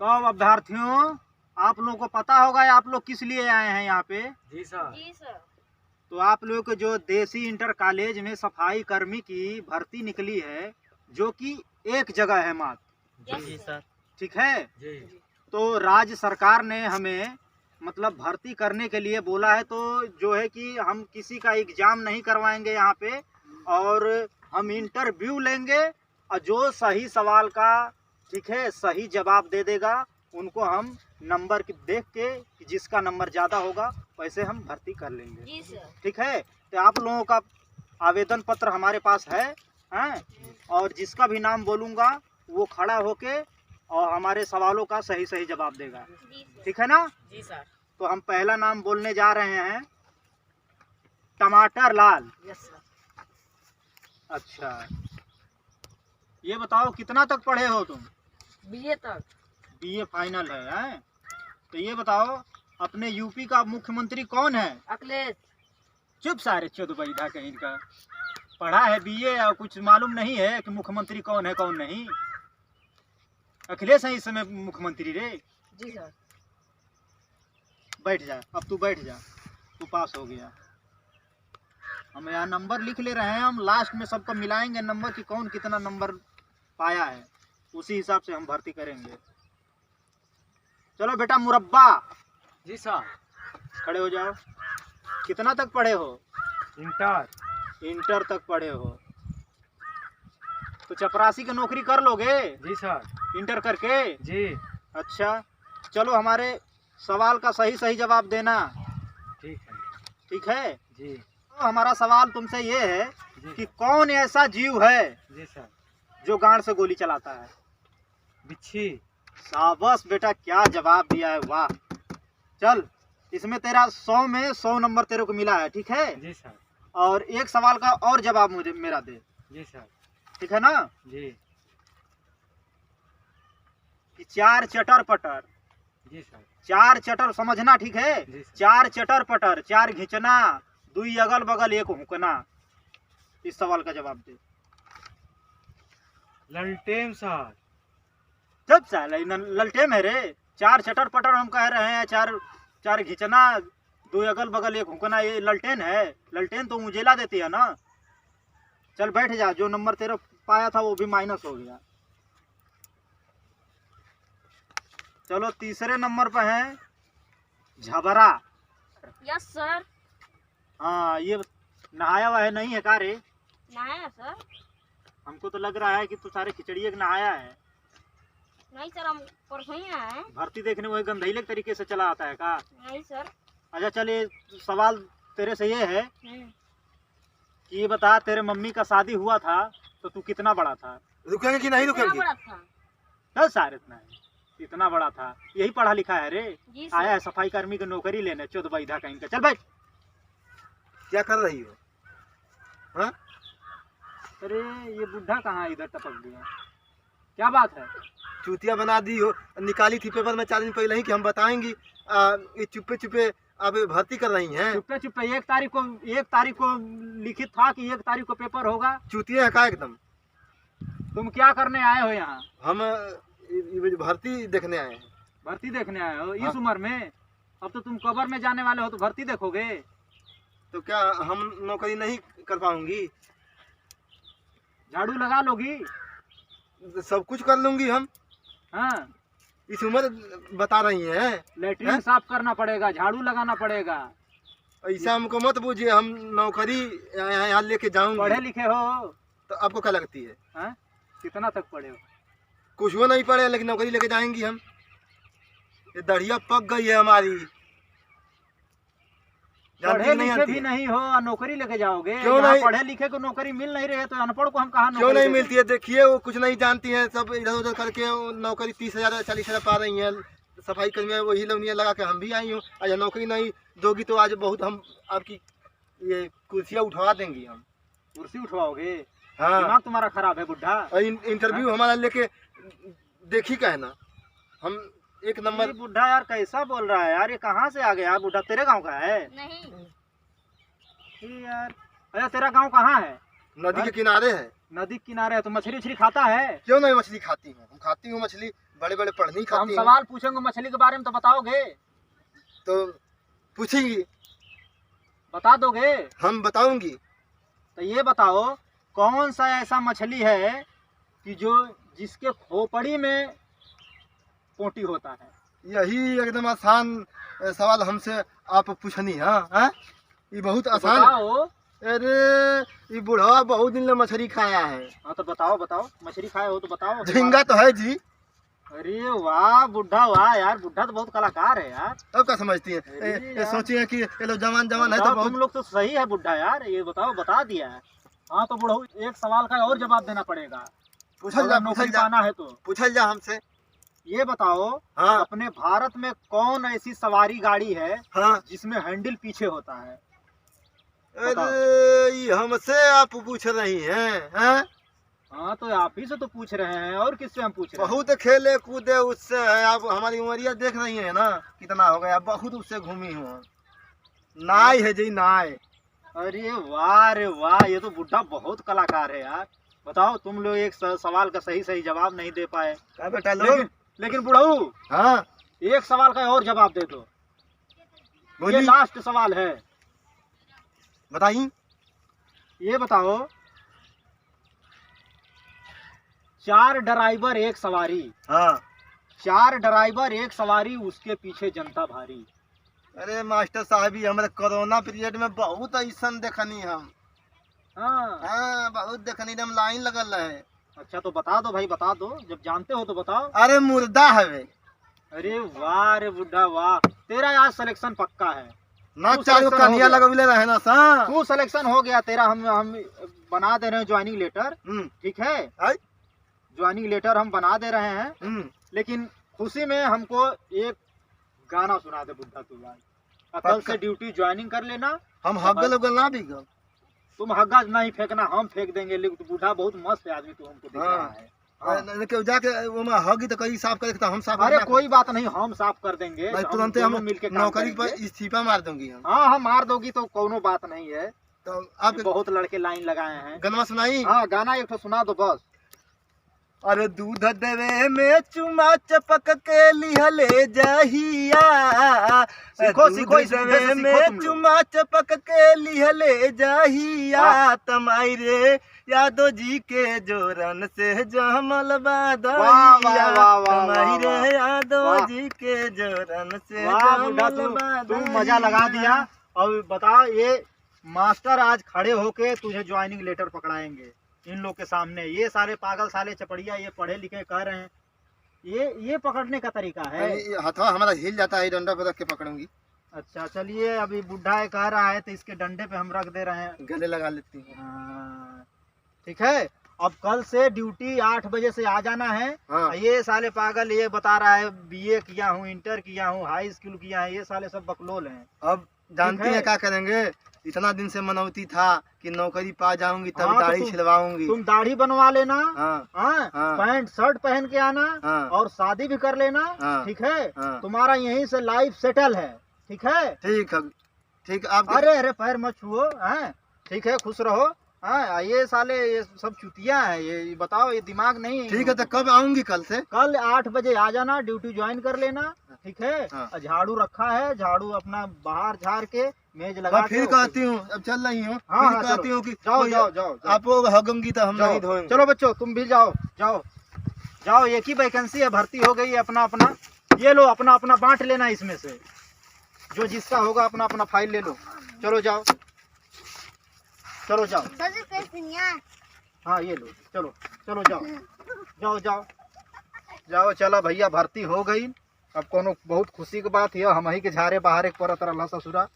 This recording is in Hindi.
तो अब अभ्यर्थियों, आप लोगों को पता होगा आप लोग किस लिए आए हैं यहाँ पे। जी सर। जी सर। तो आप लोग को जो देसी इंटर कॉलेज में सफाई कर्मी की भर्ती निकली है, जो कि एक जगह है मात्र, जी सर। ठीक है। जी। तो राज्य सरकार ने हमें मतलब भर्ती करने के लिए बोला है, तो जो है कि हम किसी का एग्जाम नहीं करवाएंगे यहाँ पे, और हम इंटरव्यू लेंगे, और जो सही सवाल का ठीक है सही जवाब दे देगा उनको हम नंबर देख के कि जिसका नंबर ज़्यादा होगा वैसे हम भर्ती कर लेंगे। जी सर। ठीक है। तो आप लोगों का आवेदन पत्र हमारे पास है, हैं? और जिसका भी नाम बोलूँगा वो खड़ा होके और हमारे सवालों का सही सही जवाब देगा। जी सर। ठीक है ना। जी सर। तो हम पहला नाम बोलने जा रहे हैं, टमाटर लाल। Yes sir. अच्छा, ये बताओ कितना तक पढ़े हो तुम। बीए तक। बीए फाइनल है, हैं? तो ये बताओ अपने यूपी का मुख्यमंत्री कौन है। अखिलेश। चुप सारे चुद बैठा कहीं का, पढ़ा है बीए और कुछ मालूम नहीं है कि मुख्यमंत्री कौन है कौन नहीं। अखिलेश है इस समय मुख्यमंत्री रे। जी सर। बैठ जा, अब तू बैठ जा, तू पास हो गया। हम यहाँ नंबर लिख ले रहे हैं, हम लास्ट में सबको मिलाएंगे नंबर कि कौन कितना नंबर पाया है, उसी हिसाब से हम भर्ती करेंगे। चलो बेटा मुरब्बा। जी सर। खड़े हो जाओ। कितना तक पढ़े हो। इंटर। इंटर तक पढ़े हो, तो चपरासी की नौकरी कर लोगे जी सर। इंटर करके। जी। अच्छा, चलो हमारे सवाल का सही सही जवाब देना। ठीक है। ठीक है। जी। तो हमारा सवाल तुमसे ये है जी कि कौन ऐसा जीव है जी सर। जो गांड से गोली चलाता है। बिच्छी। शाबाश बेटा, क्या जवाब दिया है, वाह। चल, इसमें तेरा 100 में 100 नंबर तेरे को मिला है, ठीक है। जी सर। और एक सवाल का और जवाब मुझे मेरा दे, जी सर। ठीक है ना। जी। कि चार चटर पटर, जी सर। चार चटर समझना, ठीक है। जी सर। चार चटर पटर, चार घिंचना, दुई अगल बगल एक हुकना। इस सवाल का जवाब दे। ललटेन सर। जब साला ललटेन है रे। चार चटर पटर हम कह रहे हैं, चार चार घिंचना, दो अगल बगल एक हुकना, ये ललटेन है। ललटेन तो उजेला देती है ना। चल बैठ जा, जो नंबर तेरा पाया था वो भी माइनस हो गया। चलो तीसरे नंबर पर है झबरा। Yes sir. हाँ, ये नहाया हुआ है नहीं है का रे। नहाया सर। हमको तो लग रहा है कि तू सारे खिचड़िए के नहाया है। नहीं सर, हम परसों ही आए हैं। भर्ती देखने वही गंधैले के तरीके से चला आता है का। नहीं सर। अच्छा चल, ये सवाल तेरे से ये है कि ये बता, तेरे मम्मी का शादी हुआ था तो तू कितना बड़ा था। रुकेंगे कि नहीं कितना रुकेंगे। बड़ा था। चल सारे इतना है, इतना बड़ा था। यही पढ़ा लिखा है रे। जी आया है सर। सफाई कर्मी की नौकरी लेने, चौद बैधा कहीं का। चल बैठ। क्या कर रही हो। हाँ? अरे ये बुढ़ा कहाँ इधर टपक गया, क्या बात है। चूतिया बना दी हो। निकाली थी पेपर में 4 दिन पहले ही कि हम बताएंगी। ये चुप्पे चुप्पे अब भर्ती कर रही हैं। चुप्पे चुप्पे एक तारीख को लिखित था कि 1 तारीख को पेपर होगा। चूतिया है का एकदम। तुम क्या करने आए हो यहाँ। हम ये भर्ती देखने आए हैं। भर्ती देखने आए हो हाँ। इस उम्र में। अब तो तुम कबर में जाने वाले हो तो भर्ती देखोगे। तो क्या हम नौकरी नहीं कर पाऊंगी। झाड़ू लगा लोगी। सब कुछ कर लूंगी हम। हाँ, इस उम्र बता रही हैं। लेटरिन हैं? साफ करना पड़ेगा, झाड़ू लगाना पड़ेगा। ऐसा हमको मत बूझिए। हम नौकरी यहाँ लेके जाऊंगी। पढ़े लिखे हो। तो आपको क्या लगती है। हाँ, कितना तक पढ़े हो। कुछ वो नहीं पड़े लेकिन नौकरी लेके जाएंगी हम। ये दढ़िया पक गई है हमारी। जानती पढ़े नहीं लिखे आती भी है? नहीं हो और नौकरी लेके जाओगे। क्यों यहाँ नहीं? पढ़े लिखे को नौकरी मिल नहीं रही है तो अनपढ़ को हम कहाँ क्यों नौकरी नहीं दें? मिलती है। देखिए वो कुछ नहीं जानती है। सब इधर उधर करके वो नौकरी 30,000 40,000 पा रही हैं। सफाई कर्मी वही लवनिया लगा के हम भी आई हूँ। आज नौकरी नहीं दोगी तो आज बहुत हम आपकी ये कुर्सियाँ उठवा देंगी हम। कुर्सी उठवाओगे। हाँ। दिमाग तुम्हारा खराब है बुढ़ा। और इंटरव्यू हमारा लेके देखी का है ना। हम एक ये नंबर। बुढ़ा यार कैसा बोल रहा है यार, ये कहाँ से आ गया बुढ़ा। तेरे गांव का है नहीं। ये यार। अरे तेरा गांव कहाँ है। नदी के किनारे है। नदी के किनारे है तो मछली उछली खाता है। क्यों नहीं मछली खाती हूँ। हम खाती हूँ मछली। बड़े बड़े पढ़नी तो हम खाती हैं। सवाल पूछेंगे मछली के बारे में तो बताओगे, तो पूछेंगी, बता दोगे? हम बताऊंगी। तो ये बताओ कौन सा ऐसा मछली है कि जो जिसके खोपड़ी में पोटी होता है? यही एकदम आसान सवाल हमसे आप पूछनी है, हाँ? ये बहुत तो आसान है। बताओ। अरे ये बुढ़वा बहुत दिन ले मछली खाया है। हाँ तो बताओ बताओ, मछली खाए हो तो बताओ। झींगा तो है जी। अरे वाह बुढ़ा, वाह यार, बुढ़ा तो बहुत कलाकार है यार। अब क्या समझती है? अरे ये यार। सोचिए कि ये लोग जवान जवान है तो बताओ, बहुत। तुम लोग तो सही है बुढ़ा यार, ये बताओ, बता दिया है। हाँ तो बुढ़ऊ एक सवाल का और जवाब देना पड़ेगा पूछल जा, अगर नौकरी पूछल जा, पाना है तो। पूछल जा हमसे। ये बताओ हाँ अपने भारत में कौन ऐसी सवारी गाड़ी है हाँ। जिसमें हैंडल पीछे होता है? अरे ये हमसे आप पूछ रही हैं, हाँ? हाँ तो आप ही से तो पूछ रहे हैं, और किससे हम पूछ रहे हैं? बहुत खेले कूदे उससे है। आप हमारी उमरिया देख रही है ना कितना हो गया, बहुत उससे घूमी हूँ। नाय है जी, नाय। अरे वाह रे वाह, ये तो बुढ़ा बहुत कलाकार है यार। बताओ तुम लोग एक सवाल का सही सही जवाब नहीं दे पाए। क्या बेटा लोग? लेकिन बुढ़ऊ हाँ एक सवाल का और जवाब दे दो। ये बोलिए, लास्ट सवाल है। बताइए। ये बताओ 4 ड्राइवर एक सवारी, हाँ। 4 ड्राइवर एक सवारी, उसके पीछे जनता भारी। अरे मास्टर साहब ही हमारे कोरोना पीरियड में बहुत ऐसा देखनी हम। हाँ हाँ बहुत देखनी, हम लाइन लगल रहे। अच्छा तो बता दो भाई, बता दो, जब जानते हो तो बताओ। अरे मुर्दा है वे। अरे वाह रे बुढ़ा वाह, तेरा आज सिलेक्शन पक्का है। ना तू चार selection कन्हैया हो गया। लगविले रहे ना सा। तू सिलेक्शन हो गया तेरा, हम बना दे रहे हैं ज्वाइनिंग लेटर, ठीक है? आई? ज्वाइनिंग लेटर हम बना दे रहे हैं, लेकिन खुशी में हमको एक गाना सुना दे बुढ़ा तू भाई। कल पक्का। से ड्यूटी ज्वाइनिंग कर लेना। हम हगल उगल ना भी गल। तुम हग्गा नहीं फेंकना, हम फेंक देंगे, लेकिन बुढ़ा बहुत मस्त है आदमी, तू हमको दिख रहा है। हाँ। जाके वो में हगी तो कहीं साफ करे तो हम साफ अरे ना कोई बात नहीं, हम साफ कर देंगे। भाई, हम तुरंत दोनों हम मिलके काम नौकरी पर करेंगे। इस्तीफा मार दूंगी हम। हाँ हाँ मार दोगी तो कोनो बात नहीं है। तो आप बहुत लड़के लाइन लगाए हैं। गनवा सुनाई। हाँ गाना एक तो सुना दो बस। अरे दूध देवे में चुमा चपक के लिहले जहिया। सीखो, सीखो, इस दूध बुढ़े से देवे सीखो में तुम लोग। चुमा चपक के लिहले जहिया। तमाई रे यादव जी के जोरन से जमल वाह, बादलिया। वाह, वाह, तमाई रे वाह। यादव जी के जोरन से वाह बुढ़ा, जमल तू मजा लगा दिया। और बता, ये मास्टर आज खड़े होके तुझे ज्वाइनिंग लेटर पकड़ाएंगे इन लोग के सामने। ये सारे पागल साले चपड़िया, ये पढ़े लिखे कह रहे हैं, ये पकड़ने का तरीका है। हथवा हमारा हिल जाता है, डंडा पे रख के पकड़ूंगी। अच्छा चलिए, अभी बुढ़ा ये कह रहा है तो इसके डंडे पे हम रख दे रहे हैं। गले लगा लेती हूँ। हाँ, ठीक है। अब कल से ड्यूटी 8 बजे से आ जाना है। हाँ। ये साले पागल ये बता रहा है बीए किया हूँ, इंटर किया हूँ, हाई स्कूल किया है, ये साले सब बकलोल हैं। अब जानती ठीक है। है क्या करेंगे? इतना दिन से मनौती था कि नौकरी पा जाऊंगी तब हाँ, तो दाढ़ी तुम- छिलवाऊंगी। तुम दाढ़ी बनवा लेना, हाँ हाँ, हाँ। पैंट शर्ट पहन के आना, हाँ और शादी भी कर लेना, हाँ। ठीक है? हाँ। तुम्हारा यहीं से लाइफ सेटल है, ठीक है? ठीक है, ठीक। आप अरे पैर मत छुओ, हैं? ठीक है, खुश रहो। हाँ, ये साले ये सब चुतिया है, ये बताओ, ये दिमाग नहीं। ठीक है, तो कब आऊंगी? कल से। कल 8 बजे आ जाना, ड्यूटी ज्वाइन कर लेना, ठीक है? हाँ। और झाड़ू रखा है, झाड़ू अपना बाहर झाड़ के मेज लगा मैं फिर के, कहती हूँ, अब चल रही हूँ, हाँ, फिर हाँ, कहती चलो। हूँ कि जाओ कोई- जाओ जाओ जाओ, आप लोग हगूंगी तो हम जाओ। नहीं धोएंगे। चलो बच्चों, तुम भी जाओ जाओ जाओ, एक ही वैकेंसी है, भर्ती हो गई है। अपना अपना ये लो, अपना अपना बांट लेना, इसमें से जो जिसका होगा अपना अपना फाइल ले लो। चलो जाओ, चलो जाओ। हाँ ये लो, चलो चलो जाओ जाओ जाओ जाओ। चलो भैया, भर्ती हो गई। अब कोनो बहुत खुशी की बात है, हम ही के झारे बाहर एक परत रहा ससुरा।